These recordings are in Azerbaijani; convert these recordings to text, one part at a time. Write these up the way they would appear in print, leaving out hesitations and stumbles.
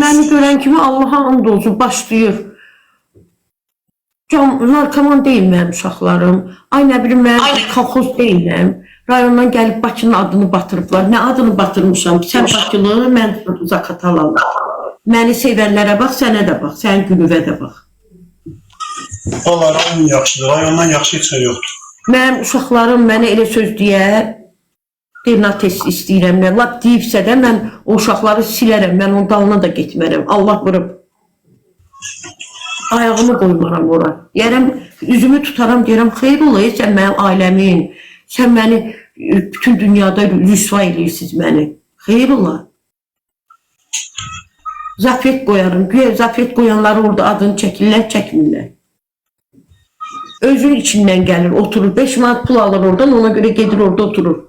Məni görən kimi Allaha and olsun başlayır. Narkoman deyil mənim uşaqlarım. Ay nə bilim mən kolxoz deyiləm. Rayondan gəlib Bakının adını batırıblar. Nə adını batırmışam? Sən Bakılı, mən Zaqatalalı. Məni sevənlərə bax, sənə də bax, sənin Gülüvə də bax. Valla rayon yaxşıdır, rayondan yaxşı heç yoxdur. Mənim uşaqlarım mənə elə söz deyər, DNA test istəyirəm, mən lap deyibsə də mən o uşaqları silərəm, mən onun dalına da getmərəm. Allah vurub. Ayağımı qoymaram ora. Yerəm, üzümü tutaram, deyirəm, xeyr olayı, sən mənim ailəmin, sən məni bütün dünyada rüsva edirsiniz məni. Xeyr ola. Zafiyet qoyarım, güya zafiyet qoyanları orada adını çəkirlər, çəkmirlər. Özün içindən gəlir, oturur, 5 manat pul alır oradan, ona görə gedir orada oturur.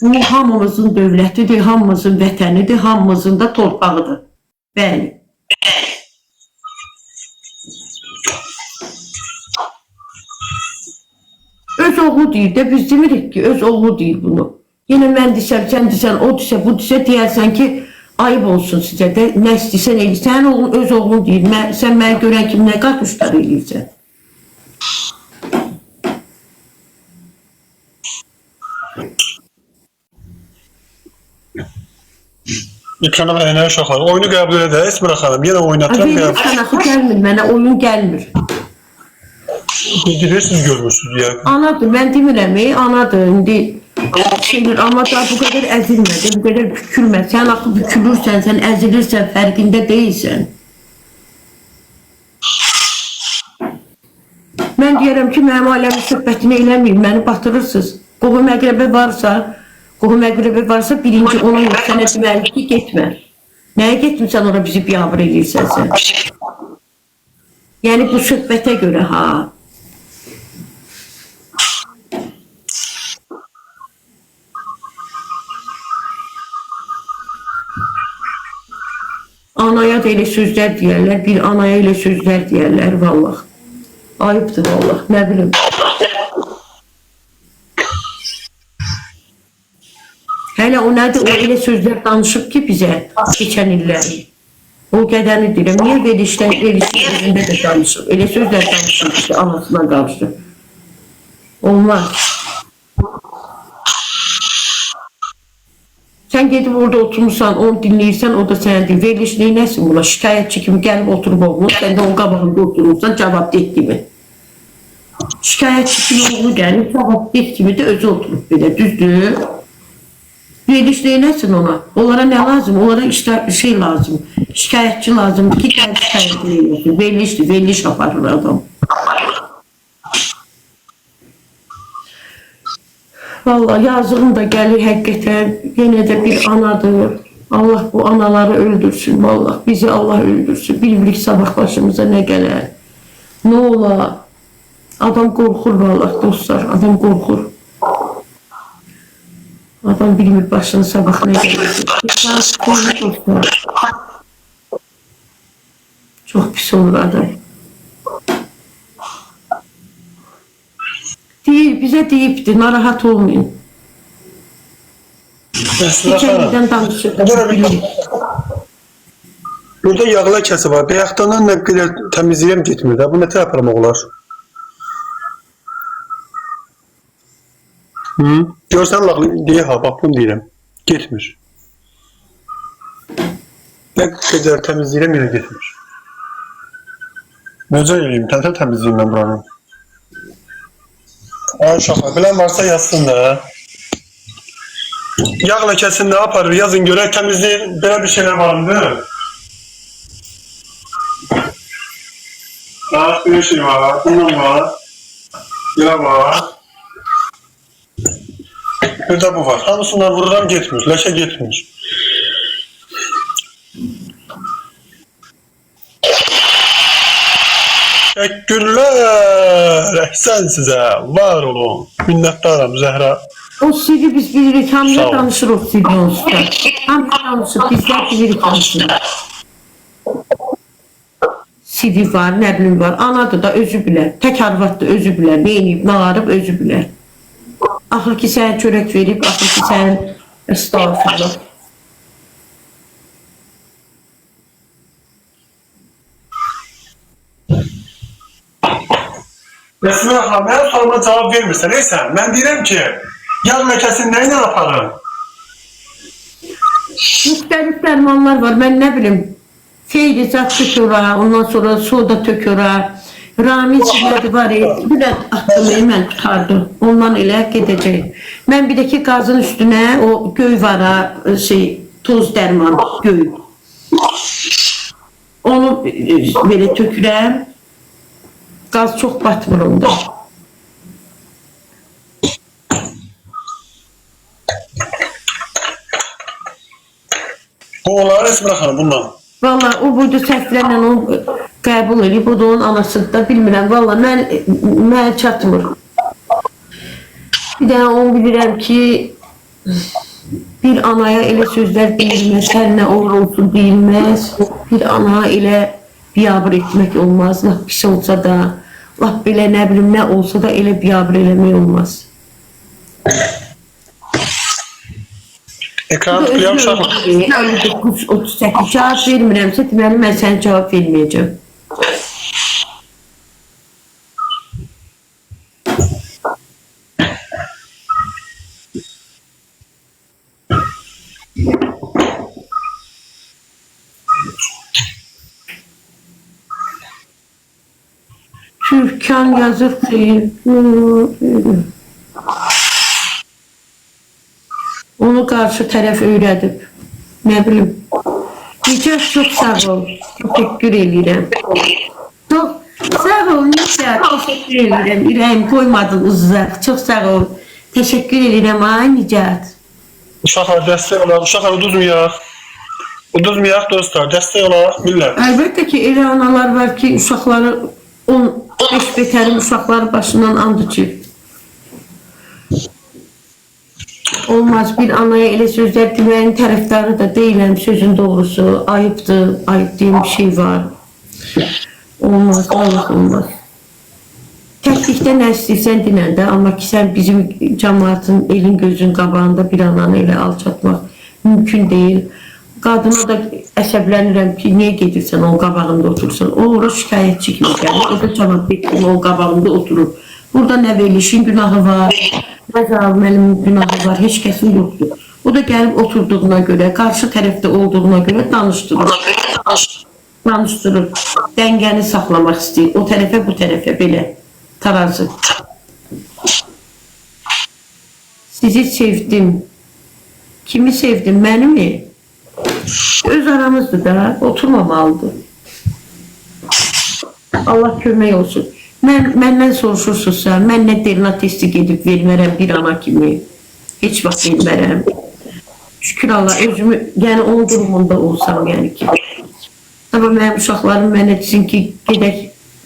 Bu hamımızın dövlətidir, hamımızın vətənidir, hamımızın da torpağıdır. Bəli. Öz oğlu deyir də, biz demirik ki, öz oğlu deyir bunu. Yenə mən desəm, sən desən, o desə, bu desə, deyərsən ki, ayıb olsun sizə də, nə istəyirsən eləyir. Sənin oğlun öz oğlun deyir, sən məni görən kimi nə qartuşlar eləyirsən? İkrana və Ənəyə uşaqlar, oyunu qəbul edə, Esmira xanım, yenə oynatıram. Sən axı gəlmir, mənə oyun gəlmir. Bilirsiniz, görmürsünüz ya. Anadır, mən demirəm, anadır, indi şeydir, amma da bu qədər əzilmədi, bu qədər bükülmə. Sən axı bükülürsən, sən əzilirsən, fərqində deyilsən. Mən deyərəm ki, mənim ailəmin söhbətini eləməyin, məni batırırsınız. Qohum-əqrəbə varsa, birinci ona yox, sənə deməli ki, getmə. Nəyə getmirsən, ora bizi biabır edirsən sən? Yəni, bu söhbətə görə, ha. Anaya da elə sözlər deyərlər, bir anaya elə sözlər deyərlər, vallah. Ayıbdır, vallah, nə bilim. Hələ o nədir, o elə sözlər danışıb ki bizə, keçən illəri. O qədəni deyirəm, niyə verişlərində də danışıb, elə sözlər danışıb ki, anasına qarşı. Olmaz. Sən gedib orada oturmuşsan, onu dinləyirsən, o da sənə deyir, veriliş neynəsin buna, şikayətçi kimi gəlib oturub oğlun, sən də onun qabağında oturursan, cavab deyik kimi. Şikayətçi kimi oğlu gəlib, cavab deyik kimi də özü oturub belə, düzdür. Veriliş neynəsin ona, onlara nə lazım, onlara şey lazım, şikayətçi lazım, ki gəlib şikayət neynəsin, verilişdir, veriliş aparır adam. Vallahi yazığım da gəlir həqiqətən, yenə də bir anadır. Allah bu anaları öldürsün, vallahi bizi Allah öldürsün. Bilmirik sabah başımıza nə gələr, nə olar. Adam qorxur vallahi dostlar, adam qorxur. Adam bilmir başını sabah nə gəlir. Çox pis olur adam. Bizə deyibdir, narahat olmayın. Keçənlikdən danışırdım. Burada yağla kəsi var. Bayaqdan nə qədər təmizləyəm getmir də. Bu nətə aparmaq olar? Görsən deyə ha, bax bunu deyirəm. Getmir. Nə qədər təmizləyəm yenə getmir. Necə eləyim? Tənə təmizləyim mən buranı. Ay uşaqlar, bilən varsa yazsın da. Yağ ləkəsini nə aparır, yazın görək, təmizləyir, belə bir şeylər vardır. Bax, bir şey var, bundan var, belə var. Bir də bu var, hamısından vururam, getmir, ləkə getmir. Təşəkkürlər, əhsən sizə, var olun, minnətdaram Zəhra. O sirri biz bilirik, hamıya danışır o sirri olsa. Hamıya danışır, bizlər bilirik danışır. sivi var, nə bilim var. Anadır da özü bilər. Tək arvad da özü bilər. Nə edib, nə arıb özü bilər. Axır ki sənə çörək verib, axır ki sənə estağfurullah. Esmer xanım, mənim soruma cavab vermirsən. Neysən, mən deyirəm ki, yaz məkəsini nə ilə aparım? Müxtəlif dərmanlar var. Mən nə bilim, feyrizat tökürə, ondan sonra soda tökürə, Ramil çiğlədi var, bilən atdım, mən tutardım. Ondan elə gedəcək. Mən bir də ki, qazın üstünə o göy vara, toz dərman, göy. Onu belə tökürəm. Qaz çox batmır onda. Bu olar Esmer xanım bundan. Valla o buydu səhvlərlə onu qəbul edib, o da onun anasını da bilmirəm. Valla mən çatmır. Bir də onu bilirəm ki, bir anaya elə sözlər deyilməz, hər nə olur olsun deyilməz. Bir ana elə biabır etmək olmaz, laf pis olsa da, laf belə nə bilim nə olsa da elə biabır eləmək olmaz. Ekran tıklayam uşaqlar. 39-38 cavab vermirəmsə, deməli mən sənə cavab verməyəcəm. Türkan yazır ki, onu qarşı tərəf öyrədib. Nə bilim. Nicat, çox sağ ol. Təşəkkür edirəm. Çox sağ ol, Nicat. Təşəkkür edirəm. Ürəyim qoymadın uzaq. Çox sağ ol. Təşəkkür edirəm, ay Nicat. Uşaqlar dəstək olar. Uşaqlar uduzmayaq. Uduzmayaq dostlar. Dəstək olar. Millət. Əlbəttə ki, elə analar var ki, uşaqları 15 betərin uşaqları başından and içir. Olmaz, bir anaya elə sözlər deməyin tərəfdarı da deyiləm, sözün doğrusu, ayıbdır, ayıb deyim bir şey var. Olmaz, olmaz. Təklikdə nə istəyirsən dinən də, amma ki sən bizim cəmaatın, elin gözün qabağında bir ananı elə alçatmaq mümkün deyil. Qadına da əsəblənirəm ki, niyə gedirsən, onun qabağında oturursan. O, ora şikayətçi kimi gəlir, o da cavab bekliyor, onun qabağında oturur. Burada nə verilişin günahı var, nə zalimənin günahı var, heç kəsin yoxdur. O da gəlib oturduğuna görə, qarşı tərəfdə olduğuna görə danışdırır. Dəngəni saxlamaq istəyir, o tərəfə, bu tərəfə, belə, tarazı. Sizi sevdim. Kimi sevdim, məni mi? Öz aramızdır da, oturmamalıdır. Allah kömək olsun. Məndən soruşursunuzsa, mən nə DNA testi gedib vermərəm bir ana kimi. Heç vaxt vermərəm. Şükür Allah, özümü, yəni onun durumunda olsam, yəni ki. Amma mənim uşaqlarım mənə desin ki, gedək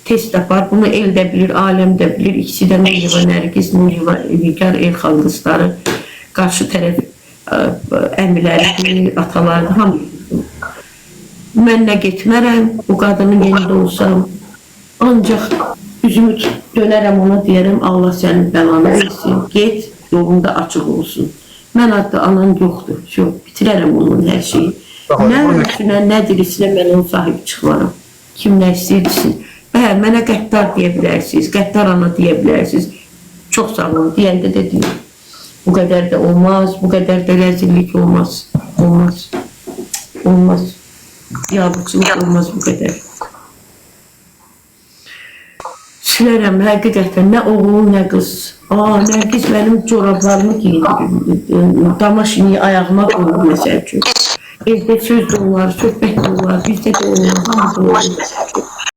test yapar, bunu el də bilir, aləm də bilir. İkisi də Nuriva Nərgiz, Nuriva Nigar Elxan qızları, qarşı tərəf əmiləri, ataları, hamı. Mən nə getmərəm, bu qadının yerində olsam, ancaq üzümü dönərəm ona, deyərəm, Allah sənin bəlanı versin, get, yolunda açıq olsun. Mən adlı anan yoxdur, bitirərəm onun hər şeyi. Nə ölüsünə, nə dirisinə mən onun sahib çıxmaram. Kim nə istəyirsin? Mənə qəddar deyə bilərsiniz, qəddar ana deyə bilərsiniz. Çox sağ olun, deyəndə də deyim. Bu qədər də olmaz, bu qədər də rəzillik olmaz. Olmaz. Yabıqçılıq olmaz bu qədər. Silərəm, həqiqətən, nə oğul, nə qız. Nərgiz mənim corablarımı giyindirir. Damaşini ayağıma qoyur, məsəl üçün. Evdə söz də olar, söhbət də olar, bizdə də olar, hamı da olar.